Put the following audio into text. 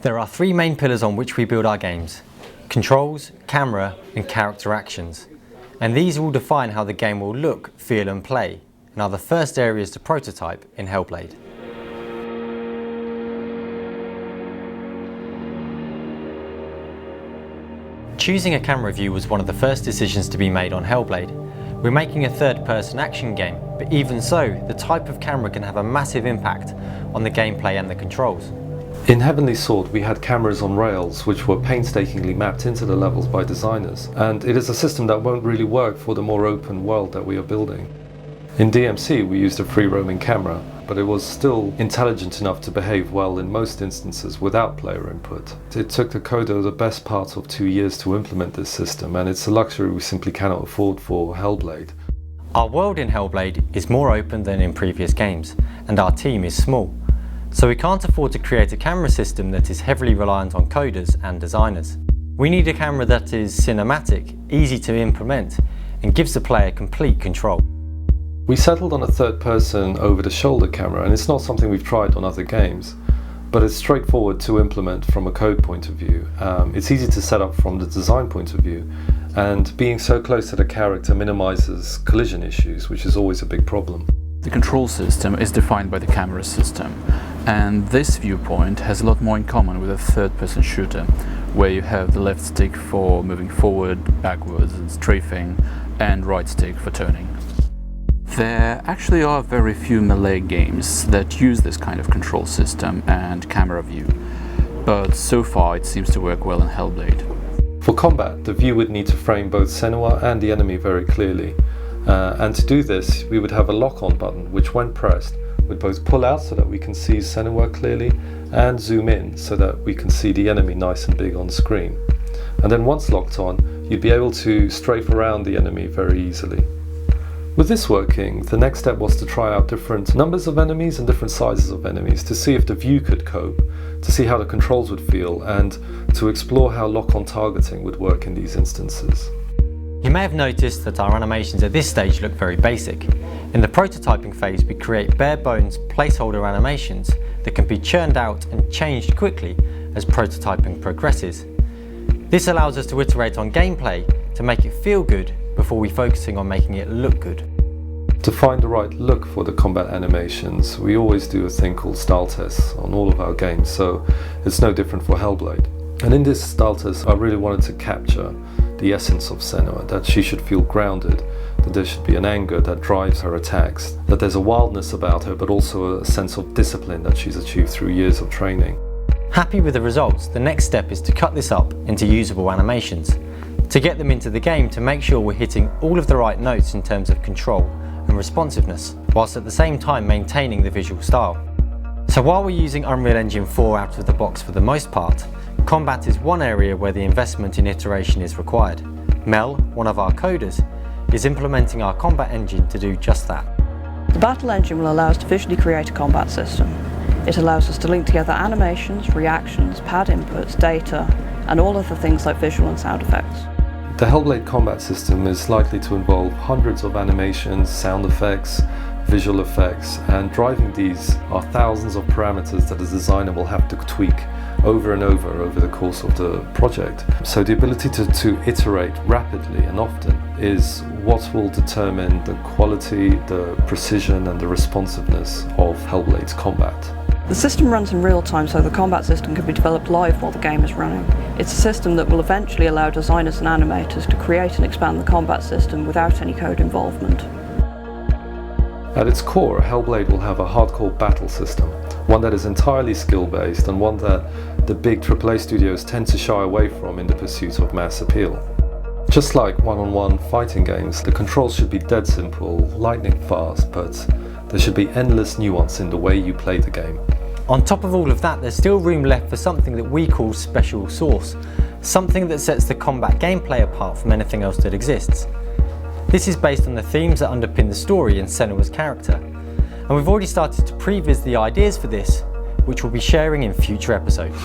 There are three main pillars on which we build our games: controls, camera, and character actions. And these will define how the game will look, feel and play, and are the first areas to prototype in Hellblade. Choosing a camera view was one of the first decisions to be made on Hellblade. We're making a third-person action game, but even so, the type of camera can have a massive impact on the gameplay and the controls. In Heavenly Sword, we had cameras on rails which were painstakingly mapped into the levels by designers, and it is a system that won't really work for the more open world that we are building. In DMC, we used a free-roaming camera, but it was still intelligent enough to behave well in most instances without player input. It took the coder the best part of 2 years to implement this system, and it's a luxury we simply cannot afford for Hellblade. Our world in Hellblade is more open than in previous games, and our team is small. So we can't afford to create a camera system that is heavily reliant on coders and designers. We need a camera that is cinematic, easy to implement, and gives the player complete control. We settled on a third-person over-the-shoulder camera, and it's not something we've tried on other games, but it's straightforward to implement from a code point of view. It's easy to set up from the design point of view, and being so close to the character minimizes collision issues, which is always a big problem. The control system is defined by the camera system, and this viewpoint has a lot more in common with a third-person shooter, where you have the left stick for moving forward, backwards and strafing, and right stick for turning. There actually are very few melee games that use this kind of control system and camera view, but so far it seems to work well in Hellblade. For combat, the view would need to frame both Senua and the enemy very clearly. And to do this, we would have a lock-on button, which when pressed, would both pull out so that we can see Senua clearly, and zoom in so that we can see the enemy nice and big on screen. And then once locked on, you'd be able to strafe around the enemy very easily. With this working, the next step was to try out different numbers of enemies and different sizes of enemies to see if the view could cope, to see how the controls would feel, and to explore how lock-on targeting would work in these instances. You may have noticed that our animations at this stage look very basic. In the prototyping phase, we create bare-bones placeholder animations that can be churned out and changed quickly as prototyping progresses. This allows us to iterate on gameplay to make it feel good before focusing on making it look good. To find the right look for the combat animations, we always do a thing called style tests on all of our games, so it's no different for Hellblade. And in this style test, I really wanted to capture the essence of Senua, that she should feel grounded, that there should be an anger that drives her attacks, that there's a wildness about her, but also a sense of discipline that she's achieved through years of training. Happy with the results, the next step is to cut this up into usable animations, to get them into the game to make sure we're hitting all of the right notes in terms of control and responsiveness, whilst at the same time maintaining the visual style. So while we're using Unreal Engine 4 out of the box for the most part, combat is one area where the investment in iteration is required. Mel, one of our coders, is implementing our combat engine to do just that. The battle engine will allow us to visually create a combat system. It allows us to link together animations, reactions, pad inputs, data, and all other things like visual and sound effects. The Hellblade combat system is likely to involve hundreds of animations, sound effects, visual effects, and driving these are thousands of parameters that a designer will have to tweak over and over the course of the project. So the ability to iterate rapidly and often is what will determine the quality, the precision and the responsiveness of Hellblade's combat. The system runs in real time, so the combat system can be developed live while the game is running. It's a system that will eventually allow designers and animators to create and expand the combat system without any code involvement. At its core, Hellblade will have a hardcore battle system, one that is entirely skill-based and one that the big AAA studios tend to shy away from in the pursuit of mass appeal. Just like one-on-one fighting games, the controls should be dead simple, lightning fast, but there should be endless nuance in the way you play the game. On top of all of that, there's still room left for something that we call special sauce, something that sets the combat gameplay apart from anything else that exists. This is based on the themes that underpin the story and Senua's character, and we've already started to previs the ideas for this, which we'll be sharing in future episodes.